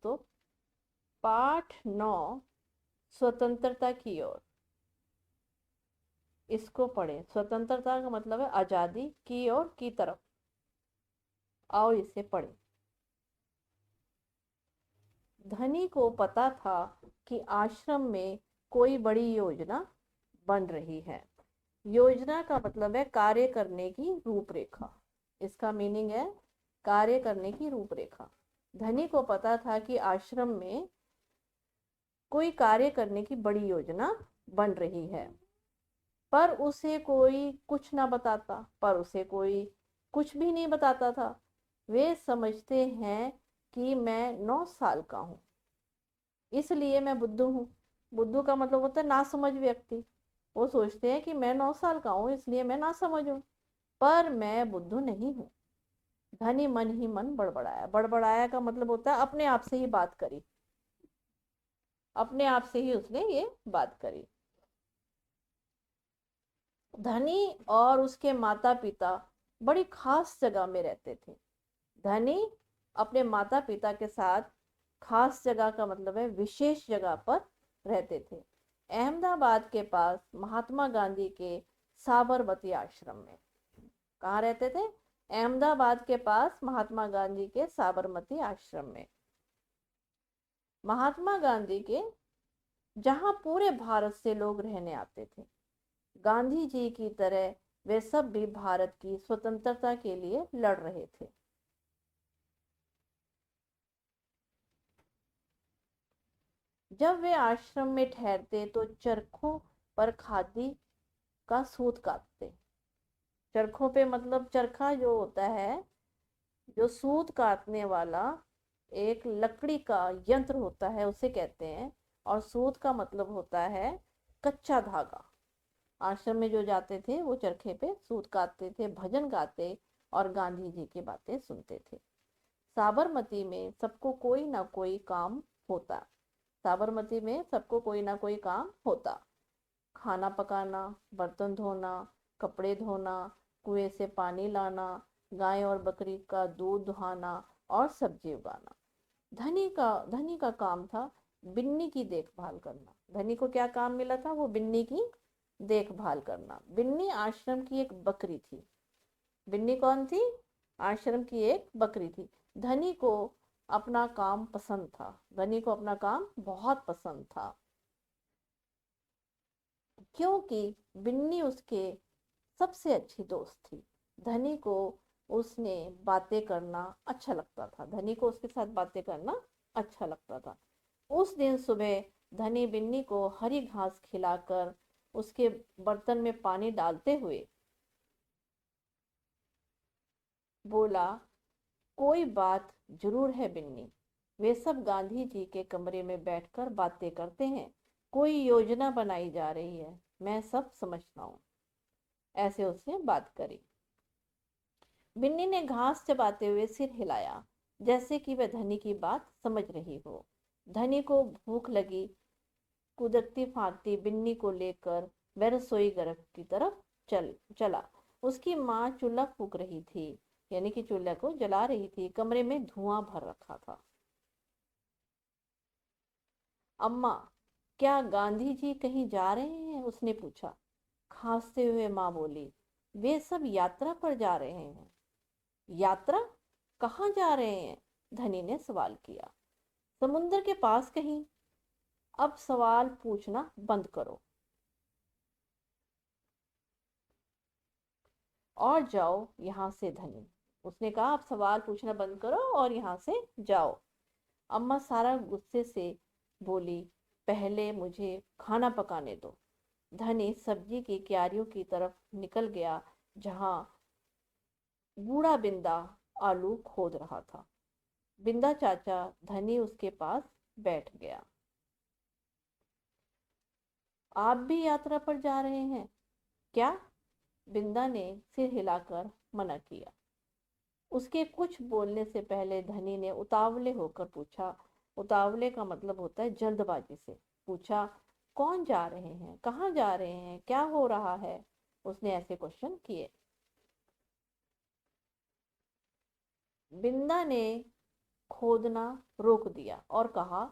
दोस्तों, पाठ 9 स्वतंत्रता की ओर, इसको पढ़ें। स्वतंत्रता का मतलब है आजादी की ओर, की तरफ। आओ इसे पढ़ें। धनी को पता था कि आश्रम में कोई बड़ी योजना बन रही है। योजना का मतलब है कार्य करने की रूपरेखा। इसका मीनिंग है कार्य करने की रूपरेखा। धनी को पता था कि आश्रम में कोई कार्य करने की बड़ी योजना बन रही है, पर उसे कोई कुछ ना बताता, पर उसे कोई कुछ भी नहीं बताता था। वे समझते हैं कि मैं 9 साल का हूँ, इसलिए मैं बुद्धू हूँ। बुद्धू का मतलब होता है नासमझ व्यक्ति। वो सोचते हैं कि मैं 9 साल का हूँ, इसलिए मैं नासमझ हूँ, पर मैं बुद्धू नहीं हूँ। धनी मन ही मन बड़बड़ाया। बड़बड़ाया का मतलब होता है अपने आप से ही बात करी, अपने आप से ही उसने ये बात करी। धनी और उसके माता पिता बड़ी खास जगह में रहते थे। धनी अपने माता पिता के साथ, खास जगह का मतलब है विशेष जगह पर रहते थे। अहमदाबाद के पास महात्मा गांधी के साबरमती आश्रम में। कहाँ रहते थे? अहमदाबाद के पास महात्मा गांधी के साबरमती आश्रम में। महात्मा गांधी के, जहाँ पूरे भारत से लोग रहने आते थे। गांधी जी की तरह वे सब भी भारत की स्वतंत्रता के लिए लड़ रहे थे। जब वे आश्रम में ठहरते तो चरखों पर खादी का सूत काटते। चरखों पे मतलब चरखा जो होता है, जो सूत काटने वाला एक लकड़ी का यंत्र होता है, उसे कहते हैं। और सूत का मतलब होता है कच्चा धागा। आश्रम में जो जाते थे वो चरखे पे सूत काटते थे, भजन गाते और गांधी जी की बातें सुनते थे। साबरमती में सबको कोई ना कोई काम होता। साबरमती में सबको कोई ना कोई काम होता। खाना पकाना, बर्तन धोना, कपड़े धोना, कुएं से पानी लाना, गाय और बकरी का दूध दुहाना और सब्जी उगाना। धनी का काम था बिन्नी की देखभाल करना। धनी को क्या काम मिला था? वो बिन्नी की देखभाल करना। बिन्नी आश्रम की एक बकरी थी। बिन्नी कौन थी? आश्रम की एक बकरी थी। धनी को अपना काम पसंद था। धनी को अपना काम बहुत पसंद था, क्योंकि बिन्नी उसके सबसे अच्छी दोस्त थी। धनी को उसने बातें करना अच्छा लगता था। धनी को उसके साथ बातें करना अच्छा लगता था। उस दिन सुबह धनी बिन्नी को हरी घास खिलाकर उसके बर्तन में पानी डालते हुए बोला, कोई बात जरूर है बिन्नी। वे सब गांधी जी के कमरे में बैठकर बातें करते हैं। कोई योजना बनाई जा रही है, मैं सब समझता हूँ। ऐसे उसने बात करी। बिन्नी ने घास चबाते हुए सिर हिलाया, जैसे कि वह धनी की बात समझ रही हो। धनी को भूख लगी। कुदरती फांकती बिन्नी को लेकर वह रसोई घर की तरफ चला। उसकी माँ चूल्हा फूक रही थी, यानी कि चूल्हे को जला रही थी। कमरे में धुआं भर रखा था। अम्मा, क्या गांधी जी कहीं जा रहे हैं? उसने पूछा। खांसते हुए माँ बोली, वे सब यात्रा पर जा रहे हैं। यात्रा? कहाँ जा रहे हैं? धनी ने सवाल किया। समुद्र के पास कहीं। अब सवाल पूछना बंद करो और जाओ यहाँ से। धनी, उसने कहा, अब सवाल पूछना बंद करो और यहाँ से जाओ। अम्मा सारा गुस्से से बोली, पहले मुझे खाना पकाने दो। धनी सब्जी की क्यारियों की तरफ निकल गया, जहां बूढ़ा बिंदा आलू खोद रहा था। बिंदा चाचा, धनी उसके पास बैठ गया। आप भी यात्रा पर जा रहे हैं क्या? बिंदा ने सिर हिलाकर मना किया। उसके कुछ बोलने से पहले धनी ने उतावले होकर पूछा। उतावले का मतलब होता है जल्दबाजी से पूछा, कौन जा रहे हैं, कहाँ जा रहे हैं, क्या हो रहा है? उसने ऐसे क्वेश्चन किए। बिंदा ने खोदना रोक दिया और कहा,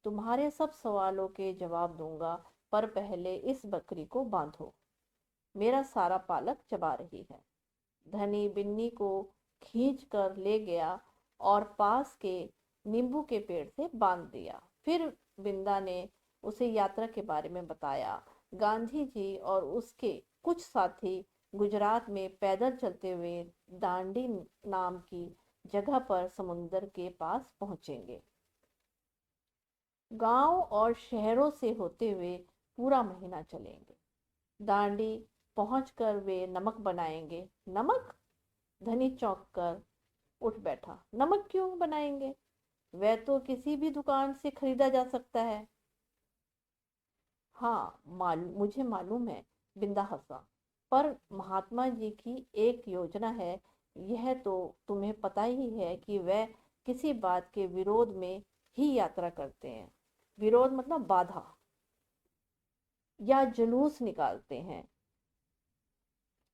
तुम्हारे सब सवालों के जवाब दूंगा, पर पहले इस बकरी को बांधो, मेरा सारा पालक चबा रही है। धनी बिन्नी को खींच कर ले गया और पास के नींबू के पेड़ से बांध दिया। फिर बिंदा ने उसे यात्रा के बारे में बताया। गांधी जी और उसके कुछ साथी गुजरात में पैदल चलते हुए दांडी नाम की जगह पर समुद्र के पास पहुंचेंगे। गांव और शहरों से होते हुए पूरा महीना चलेंगे। दांडी पहुंचकर वे नमक बनाएंगे। नमक? धनी चौंक कर उठ बैठा। नमक क्यों बनाएंगे? वह तो किसी भी दुकान से खरीदा जा सकता है। हाँ, मुझे मालूम है, बिंदा हंसा, पर महात्मा जी की एक योजना है। यह तो तुम्हें पता ही है कि वह किसी बात के विरोध में ही यात्रा करते हैं। विरोध मतलब बाधा, या जुलूस निकालते हैं।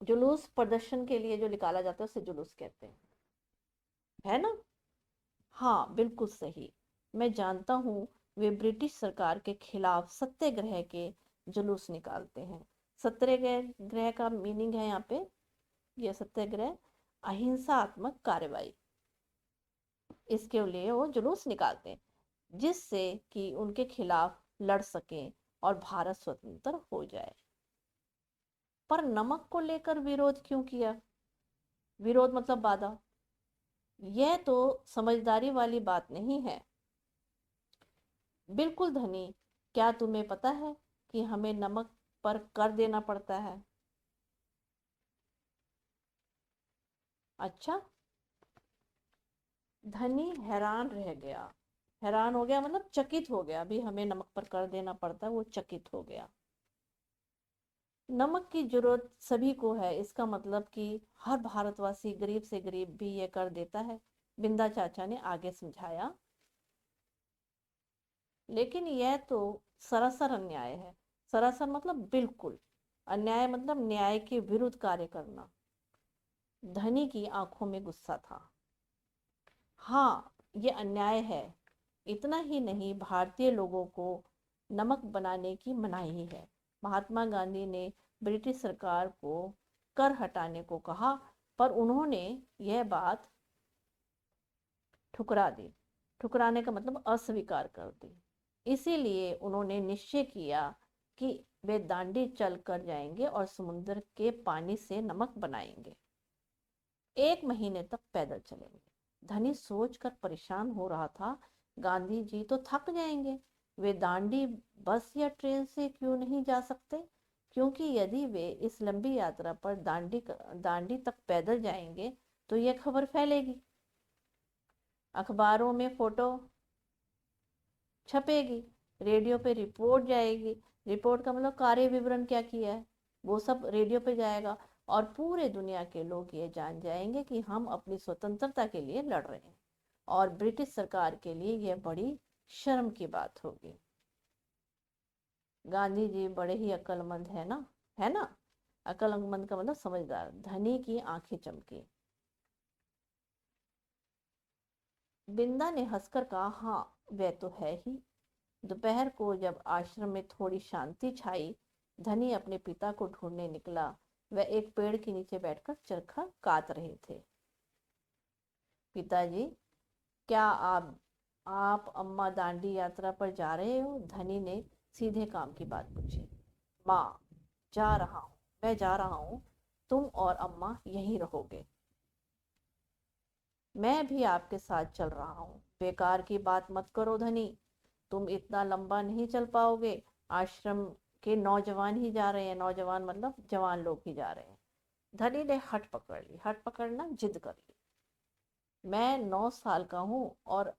जुलूस प्रदर्शन के लिए जो निकाला जाता है उसे जुलूस कहते हैं, है ना? हाँ, बिल्कुल सही। मैं जानता हूँ, वे ब्रिटिश सरकार के खिलाफ सत्याग्रह के जुलूस निकालते हैं। सत्याग्रह का मीनिंग है यहाँ पे, यह सत्याग्रह अहिंसात्मक कार्रवाई, इसके लिए वो जुलूस निकालते हैं जिससे कि उनके खिलाफ लड़ सकें और भारत स्वतंत्र हो जाए। पर नमक को लेकर विरोध क्यों किया? विरोध मतलब बाधा। यह तो समझदारी वाली बात नहीं है। बिल्कुल धनी, क्या तुम्हें पता है कि हमें नमक पर कर देना पड़ता है? अच्छा। धनी हैरान रह गया। हैरान हो गया मतलब चकित हो गया। अभी हमें नमक पर कर देना पड़ता है, वो चकित हो गया। नमक की जरूरत सभी को है, इसका मतलब कि हर भारतवासी गरीब से गरीब भी ये कर देता है, बिंदा चाचा ने आगे समझाया। लेकिन यह तो सरासर अन्याय है। सरासर मतलब बिल्कुल। अन्याय मतलब न्याय के विरुद्ध कार्य करना। धनी की आंखों में गुस्सा था। हाँ, ये अन्याय है। इतना ही नहीं, भारतीय लोगों को नमक बनाने की मनाही है। महात्मा गांधी ने ब्रिटिश सरकार को कर हटाने को कहा, पर उन्होंने यह बात ठुकरा दी। ठुकराने का मतलब अस्वीकार कर दी। इसीलिए उन्होंने निश्चय किया कि वे दांडी चल कर जाएंगे और समुद्र के पानी से नमक बनाएंगे। 1 महीने तक पैदल चलेंगे। धनी सोचकर परेशान हो रहा था, गांधी जी तो थक जाएंगे। वे दांडी बस या ट्रेन से क्यों नहीं जा सकते? क्योंकि यदि वे इस लंबी यात्रा पर दांडी तक पैदल जाएंगे तो यह खबर फैलेगी, अखबारों में फोटो छपेगी, रेडियो पे रिपोर्ट जाएगी। रिपोर्ट का मतलब कार्य विवरण क्या किया है, वो सब रेडियो पे जाएगा और पूरे दुनिया के लोग ये जान जाएंगे कि हम अपनी स्वतंत्रता के लिए लड़ रहे हैं। और ब्रिटिश सरकार के लिए यह बड़ी शर्म की बात होगी। गांधी जी बड़े ही अक्लमंद है ना, है ना? अक्लमंद का मतलब समझदार। धनी की आंखें चमकी। बिंदा ने हंसकर कहा, हाँ, वह तो है ही। दोपहर को जब आश्रम में थोड़ी शांति छाई, धनी अपने पिता को ढूंढने निकला। वह एक पेड़ के नीचे बैठकर चरखा काट रहे थे। पिताजी, क्या आप अम्मा दांडी यात्रा पर जा रहे हो? धनी ने सीधे काम की बात पूछी। माँ, जा रहा हूँ, मैं जा रहा हूँ। तुम और अम्मा यहीं रहोगे, मैं भी आपके साथ चल रहा हूँ। बेकार की बात मत करो धनी, तुम इतना लंबा नहीं चल पाओगे। आश्रम के नौजवान ही जा रहे हैं। नौजवान मतलब जवान लोग ही जा रहे हैं। धनी ने हट पकड़ ली। हट पकड़ना, जिद कर ली। मैं 9 साल का हूँ और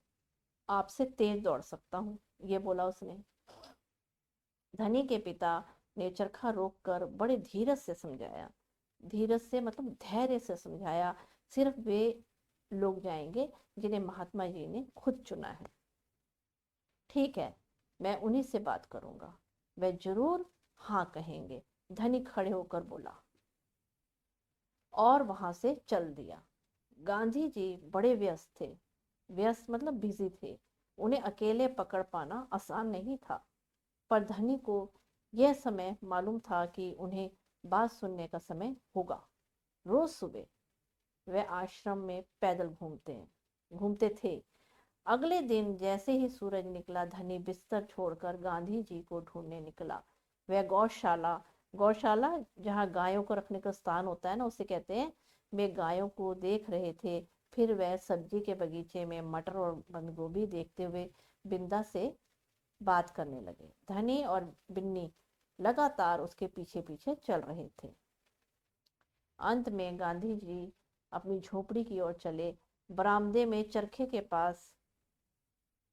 आपसे तेज दौड़ सकता हूँ, ये बोला उसने। धनी के पिता ने चरखा रोक कर बड़े धीरज से समझाया। धीरज से मतलब धैर्य से समझाया, सिर्फ वे लोग जाएंगे जिन्हें महात्मा जी ने खुद चुना है। ठीक है, मैं उन्हीं से बात करूंगा, वे जरूर हाँ कहेंगे। धनी खड़े होकर बोला और वहां से चल दिया। गांधी जी बड़े व्यस्त थे। व्यस्त मतलब बिजी थे। उन्हें अकेले पकड़ पाना आसान नहीं था, पर धनी को यह समय मालूम था कि उन्हें बात सुनने का समय होगा। रोज सुबह वे आश्रम में पैदल घूमते थे। अगले दिन जैसे ही सूरज निकला, धनी बिस्तर छोड़कर गांधी जी को ढूंढने निकला। वह गौशाला जहाँ गायों को रखने का स्थान होता है ना, उसे कहते हैं। वे गायों को देख रहे थे। फिर वह सब्जी के बगीचे में मटर और बंद गोभी देखते हुए बिंदा से बात करने लगे। धनी और बिन्नी लगातार उसके पीछे पीछे चल रहे थे। अंत में गांधी जी अपनी झोपड़ी की ओर चले। बरामदे में चरखे के पास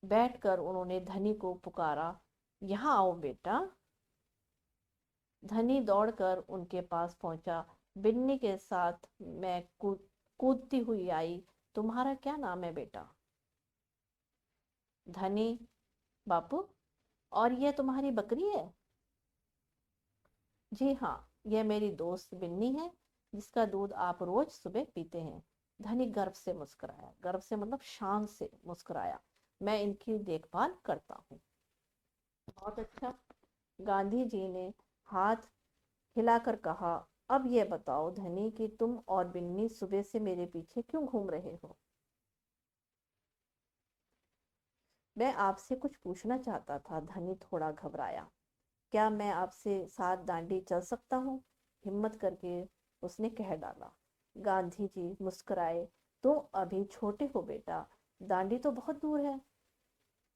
बैठकर उन्होंने धनी को पुकारा, यहाँ आओ बेटा। धनी दौड़कर उनके पास पहुंचा। बिन्नी के साथ मैं कूदती हुई आई। तुम्हारा क्या नाम है बेटा? धनी: बापू। और यह तुम्हारी बकरी है? जी हाँ, यह मेरी दोस्त बिन्नी है, जिसका दूध आप रोज सुबह पीते हैं। धनी गर्व से मुस्कुराया, गर्व से मतलब शान से मुस्कुराया। मैं इनकी देखभाल करता हूँ। बहुत अच्छा। गांधी जी ने हाथ हिलाकर कहा, अब ये बताओ धनी कि तुम और बिन्नी सुबह से मेरे पीछे क्यों घूम रहे हो? मैं आपसे कुछ पूछना चाहता था। धनी थोड़ा घबराया। क्या मैं आपसे साथ दांडी चल सकता हूँ? हिम्मत करके उसने कह डाला। गांधी जी मुस्कुराए। तुम अभी छोटे हो बेटा, दांडी तो बहुत दूर है।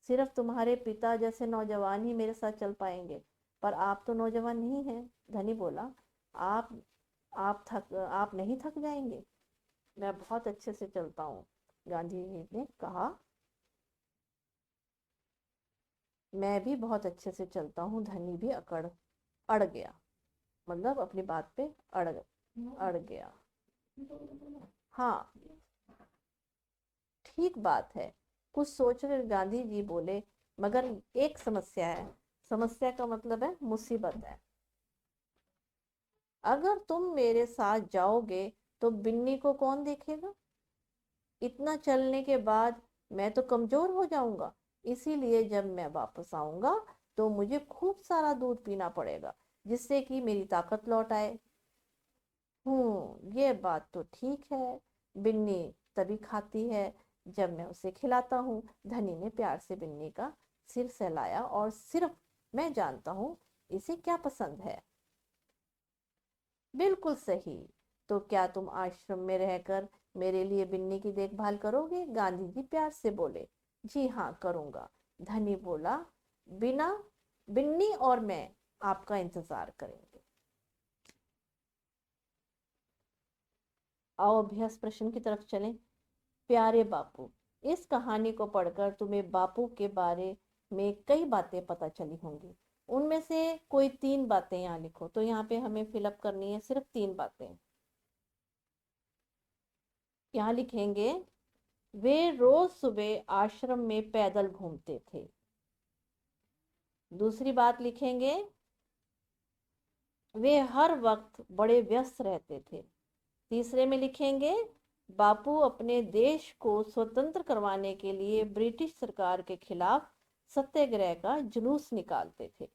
सिर्फ तुम्हारे पिता जैसे नौजवान ही मेरे साथ चल पाएंगे, पर आप तो नौजवान नहीं हैं। धनी बोला, आप आप नहीं थक जाएंगे? मैं बहुत अच्छे से चलता हूँ, गांधी जी ने कहा। मैं भी बहुत अच्छे से चलता हूँ। धनी भी अड़ गया, मतलब अपनी बात पे अड़ गया। हाँ, ठीक बात है। कुछ सोचकर गांधी जी बोले, मगर एक समस्या है। समस्या का मतलब है मुसीबत है। अगर तुम मेरे साथ जाओगे तो बिन्नी को कौन देखेगा? इतना चलने के बाद मैं तो कमजोर हो जाऊंगा। इसीलिए जब मैं वापस आऊंगा तो मुझे खूब सारा दूध पीना पड़ेगा, जिससे कि मेरी ताकत लौट आए। ये बात तो ठीक है। बिन्नी तभी खाती है जब मैं उसे खिलाता हूँ। धनी ने प्यार से बिन्नी का सिर सहलाया। और सिर्फ मैं जानता हूँ इसे क्या पसंद है। बिल्कुल सही। तो क्या तुम आश्रम में रहकर मेरे लिए बिन्नी की देखभाल करोगे? गांधी जी प्यार से बोले। जी हाँ, करूंगा। धनी बोला। बिना बिन्नी और मैं आपका इंतजार करेंगे। आओ अभ्यास प्रश्न की तरफ चलें। प्यारे बापू, इस कहानी को पढ़कर तुम्हें बापू के बारे में कई बातें पता चली होंगी। उनमें से कोई 3 बातें यहाँ लिखो। तो यहाँ पे हमें फिलअप करनी है सिर्फ 3 बातें। यहाँ लिखेंगे, वे रोज सुबह आश्रम में पैदल घूमते थे। दूसरी बात लिखेंगे, वे हर वक्त बड़े व्यस्त रहते थे। तीसरे में लिखेंगे, बापू अपने देश को स्वतंत्र करवाने के लिए ब्रिटिश सरकार के खिलाफ सत्याग्रह का जुलूस निकालते थे।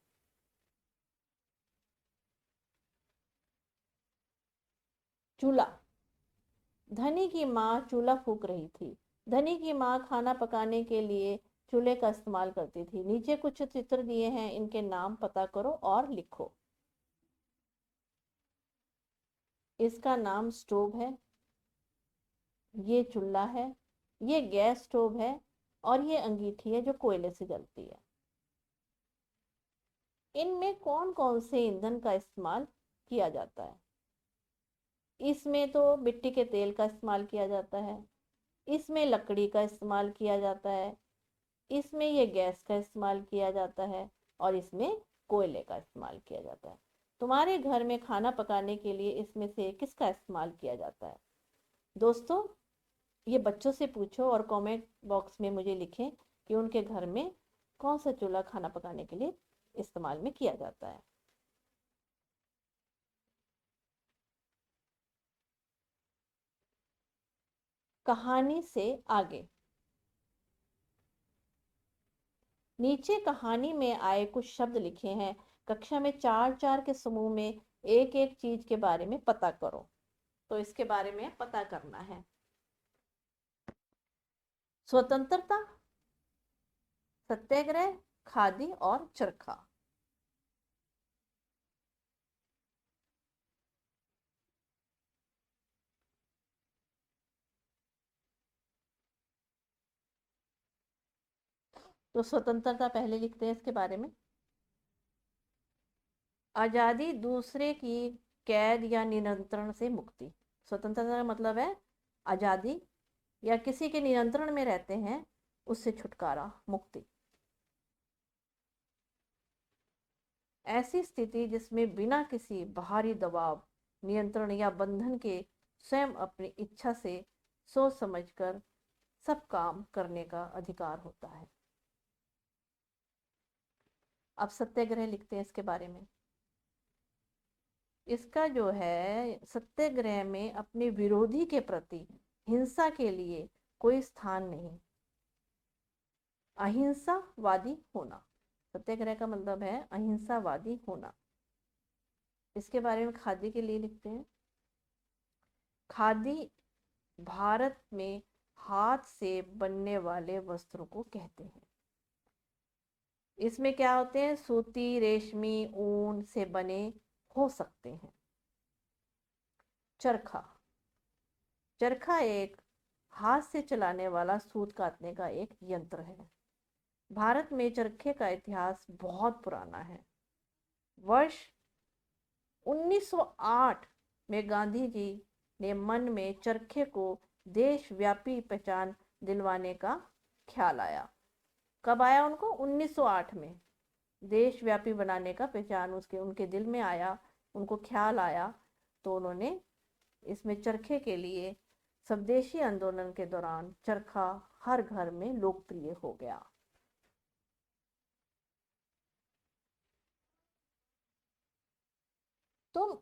चूल्हा। धनी की माँ चूल्हा फूंक रही थी। धनी की माँ खाना पकाने के लिए चूल्हे का इस्तेमाल करती थी। नीचे कुछ चित्र दिए हैं, इनके नाम पता करो और लिखो। इसका नाम स्टोव है, ये चूल्हा है, ये गैस स्टोव है, और ये अंगीठी है जो कोयले से जलती है। इनमें कौन कौन से ईंधन का इस्तेमाल किया जाता है? इसमें तो मिट्टी के तेल का इस्तेमाल किया जाता है, इसमें लकड़ी का इस्तेमाल किया जाता है, इसमें ये गैस का इस्तेमाल किया जाता है, और इसमें कोयले का इस्तेमाल किया जाता है। तुम्हारे घर में खाना पकाने के लिए इसमें से किसका इस्तेमाल किया जाता है? दोस्तों, ये बच्चों से पूछो और कमेंट बॉक्स में मुझे लिखें कि उनके घर में कौन सा चूल्हा खाना पकाने के लिए इस्तेमाल में किया जाता है। कहानी से आगे। नीचे कहानी में आए कुछ शब्द लिखे हैं। कक्षा में चार चार के समूह में एक एक चीज के बारे में पता करो। तो इसके बारे में पता करना है। स्वतंत्रता, सत्याग्रह, खादी और चरखा। तो स्वतंत्रता पहले लिखते हैं इसके बारे में। आजादी, दूसरे की कैद या नियंत्रण से मुक्ति। स्वतंत्रता का मतलब है आजादी, या किसी के नियंत्रण में रहते हैं उससे छुटकारा, मुक्ति। ऐसी स्थिति जिसमें बिना किसी बाहरी दबाव, नियंत्रण या बंधन के स्वयं अपनी इच्छा से सोच समझकर सब काम करने का अधिकार होता है। अब सत्याग्रह लिखते हैं इसके बारे में। इसका जो है सत्याग्रह में अपने विरोधी के प्रति हिंसा के लिए कोई स्थान नहीं, अहिंसावादी होना। सत्याग्रह का मतलब है अहिंसावादी होना। इसके बारे में खादी के लिए लिखते हैं। खादी भारत में हाथ से बनने वाले वस्त्रों को कहते हैं। इसमें क्या होते हैं, सूती, रेशमी, ऊन से बने हो सकते हैं। चरखा, चरखा एक हाथ से चलाने वाला सूत काटने का एक यंत्र है। भारत में चरखे का इतिहास बहुत पुराना है। वर्ष 1908 में गांधी जी ने मन में चरखे को देशव्यापी पहचान दिलवाने का ख्याल आया। कब आया उनको? 1908 में। देशव्यापी बनाने का पहचान उसके उनके दिल में आया, उनको ख्याल आया, तो उन्होंने इसमें चरखे के लिए स्वदेशी आंदोलन के दौरान चरखा हर घर में लोकप्रिय हो गया। तुम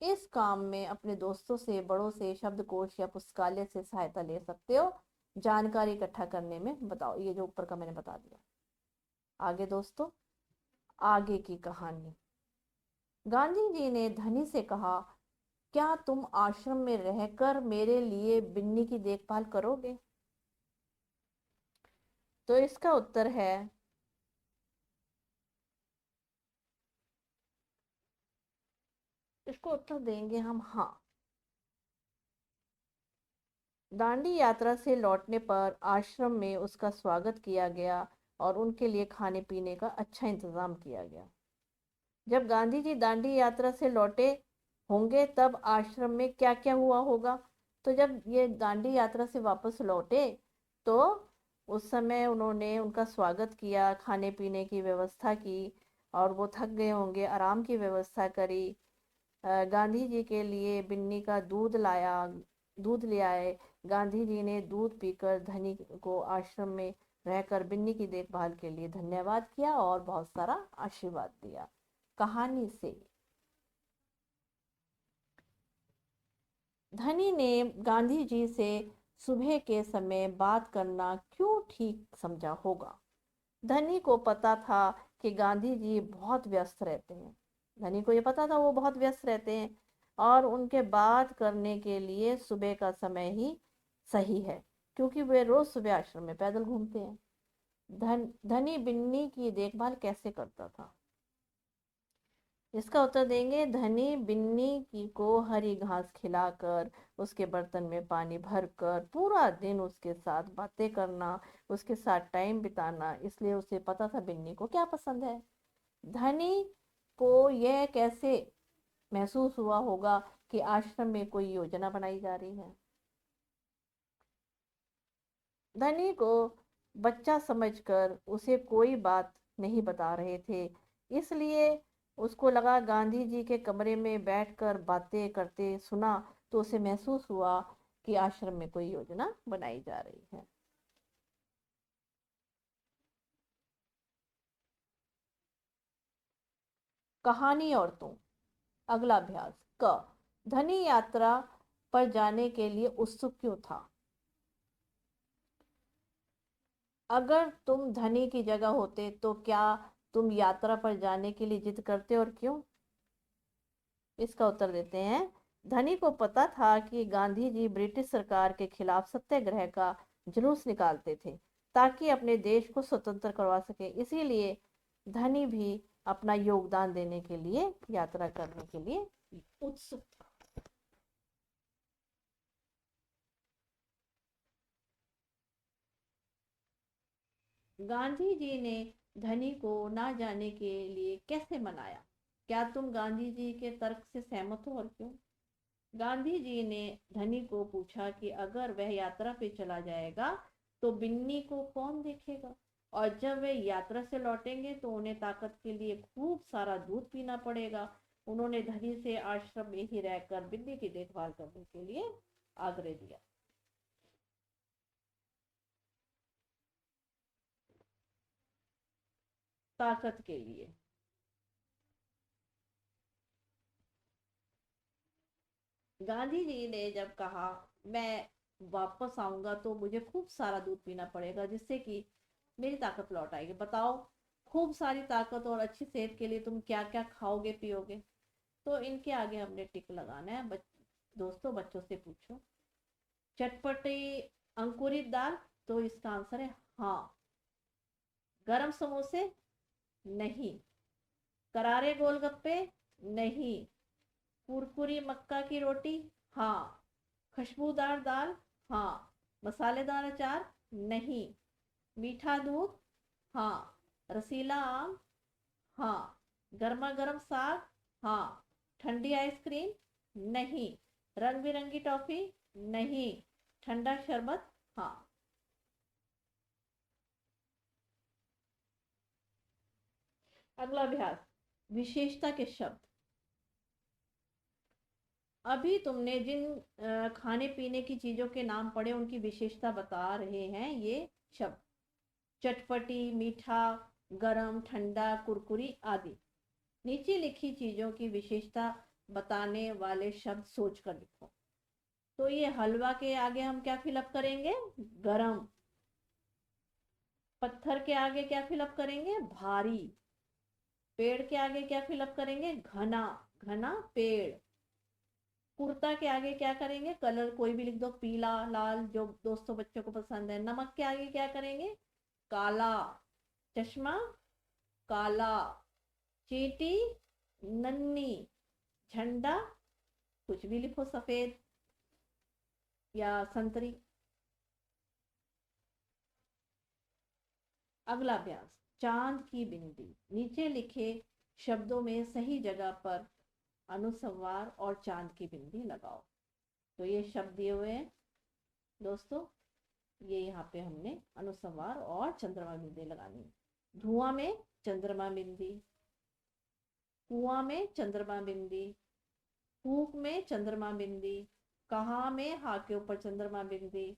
इस काम में अपने दोस्तों से, बड़ों से शब्दकोश या पुस्तकालय से सहायता ले सकते हो जानकारी इकट्ठा करने में। बताओ, ये जो ऊपर का मैंने बता दिया। आगे दोस्तों, आगे की कहानी। गांधी जी ने धनी से कहा, क्या तुम आश्रम में रहकर मेरे लिए बिन्नी की देखभाल करोगे? तो इसका उत्तर है, इसको उत्तर देंगे हम हाँ। दांडी यात्रा से लौटने पर आश्रम में उसका स्वागत किया गया और उनके लिए खाने पीने का अच्छा इंतजाम किया गया। जब गांधी जी दांडी यात्रा से लौटे होंगे तब आश्रम में क्या क्या हुआ होगा। तो जब ये दांडी यात्रा से वापस लौटे तो उस समय उन्होंने उनका स्वागत किया, खाने पीने की व्यवस्था की, और वो थक गए होंगे, आराम की व्यवस्था करी। गांधी जी के लिए बिन्नी का दूध लाया, दूध ले आए। गांधी जी ने दूध पीकर धनी को आश्रम में रहकर बिन्नी की देखभाल के लिए धन्यवाद किया और बहुत सारा आशीर्वाद दिया। कहानी से धनी ने गांधी जी से सुबह के समय बात करना क्यों ठीक समझा होगा। धनी को पता था कि गांधी जी बहुत व्यस्त रहते हैं। धनी को ये पता था वो बहुत व्यस्त रहते हैं और उनके बात करने के लिए सुबह का समय ही सही है, क्योंकि वे रोज सुबह आश्रम में पैदल घूमते हैं। धनी बिन्नी की देखभाल कैसे करता था? इसका उत्तर देंगे, धनी बिन्नी की को हरी घास खिलाकर, उसके बर्तन में पानी भरकर पूरा दिन उसके साथ बातें करना, उसके साथ टाइम बिताना। इसलिए उसे पता था बिन्नी को क्या पसंद है। धनी को यह कैसे महसूस हुआ होगा कि आश्रम में कोई योजना बनाई जा रही है। धनी को बच्चा समझकर उसे कोई बात नहीं बता रहे थे, इसलिए उसको लगा गांधी जी के कमरे में बैठकर बातें करते सुना तो उसे महसूस हुआ कि आश्रम में कोई योजना बनाई जा रही है। कहानी और तुम। अगला अभ्यास। क, धनी यात्रा पर जाने के लिए उत्सुक क्यों था? अगर तुम धनी की जगह होते तो क्या तुम यात्रा पर जाने के लिए जिद करते और क्यों? इसका उत्तर देते हैं। धनी को पता था कि गांधी जी ब्रिटिश सरकार के खिलाफ सत्याग्रह का जुलूस निकालते थे ताकि अपने देश को स्वतंत्र करवा सके, इसीलिए धनी भी अपना योगदान देने के लिए यात्रा करने के लिए उत्सुक था। गांधी जी ने धनी को ना जाने के लिए कैसे मनाया? क्या तुम गांधी जी के तर्क से सहमत हो और क्यों? गांधी जी ने धनी को पूछा कि अगर वह यात्रा पे चला जाएगा तो बिन्नी को कौन देखेगा, और जब वे यात्रा से लौटेंगे तो उन्हें ताकत के लिए खूब सारा दूध पीना पड़ेगा। उन्होंने धनी से आश्रम में ही रहकर बिन्नी की देखभाल करने के लिए आग्रह दिया। ताकत के लिए। गांधी जी ने जब कहा मैं वापस आऊंगा तो मुझे खूब सारा दूध पीना पड़ेगा जिससे कि मेरी ताकत लौट आएगी, बताओ खूब सारी ताकत और अच्छी सेहत के लिए तुम क्या क्या खाओगे पियोगे? तो इनके आगे हमने टिक लगाना है। दोस्तों बच्चों से पूछो, चटपटी अंकुरित दाल, तो इसका आंसर है हाँ। गरम समोसे? नहीं। करारे गोलगप्पे? नहीं। कुरकुरी मक्का की रोटी? हाँ। खुशबूदार दाल? हाँ। मसालेदार अचार? नहीं। मीठा दूध? हाँ। रसीला आम? हाँ। गर्मा गर्म साग? हाँ। ठंडी आइसक्रीम? नहीं। रंग बिरंगी टॉफी? नहीं। ठंडा शरबत? हाँ। अगला अभ्यास, विशेषता के शब्द। अभी तुमने जिन खाने पीने की चीजों के नाम पढ़े उनकी विशेषता बता रहे हैं ये शब्द। चटपटी, मीठा, गरम, ठंडा, कुरकुरी आदि। नीचे लिखी चीजों की विशेषता बताने वाले शब्द सोचकर लिखो। तो ये हलवा के आगे हम क्या फिलअप करेंगे? गरम। पत्थर के आगे क्या फिलअप करेंगे? भारी। पेड़ के आगे क्या फिलअप करेंगे? घना। घना पेड़। कुर्ता के आगे क्या करेंगे? कलर कोई भी लिख दो, पीला, लाल, जो दोस्तों बच्चों को पसंद है। नमक के आगे क्या करेंगे? काला। चश्मा? काला। चींटी? नन्नी। झंडा? कुछ भी लिखो, सफेद या संतरी। अगला अभ्यास, चांद की बिंदी। नीचे लिखे शब्दों में सही जगह पर अनुस्वार और चांद की बिंदी लगाओ। तो ये शब्द दिए हुए हैं दोस्तों, ये यहाँ पे हमने अनुस्वार और चंद्रमा बिंदी लगानी है। धुआं में चंद्रमा बिंदी, कुआं में चंद्रमा बिंदी, फूक में चंद्रमा बिंदी, कहा में हा के ऊपर चंद्रमा बिंदी,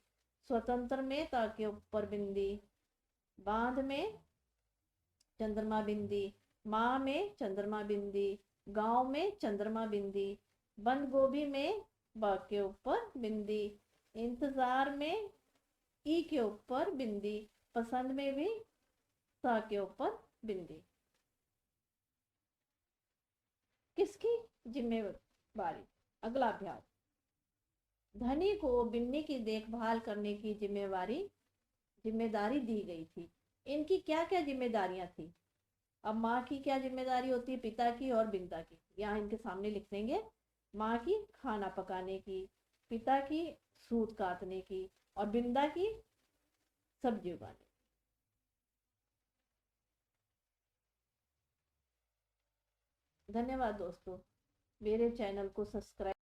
स्वतंत्र में त के ऊपर बिंदी, बांध में चंद्रमा बिंदी, माँ में चंद्रमा बिंदी, गांव में चंद्रमा बिंदी, बंद गोभी में ब के ऊपर बिंदी, इंतजार में ई के ऊपर बिंदी, पसंद में भी सा के ऊपर बिंदी। किसकी जिम्मेवारी? अगला अभ्यास, धनी को बिन्नी की देखभाल करने की जिम्मेदारी दी गई थी। इनकी क्या क्या जिम्मेदारियां थी? अब माँ की क्या जिम्मेदारी होती है? पिता की और बिंदा की यहाँ इनके सामने लिख देंगे। माँ की खाना पकाने की, पिता की सूत काटने की, और बिंदा की सब्जी उगाने। धन्यवाद दोस्तों, मेरे चैनल को सब्सक्राइब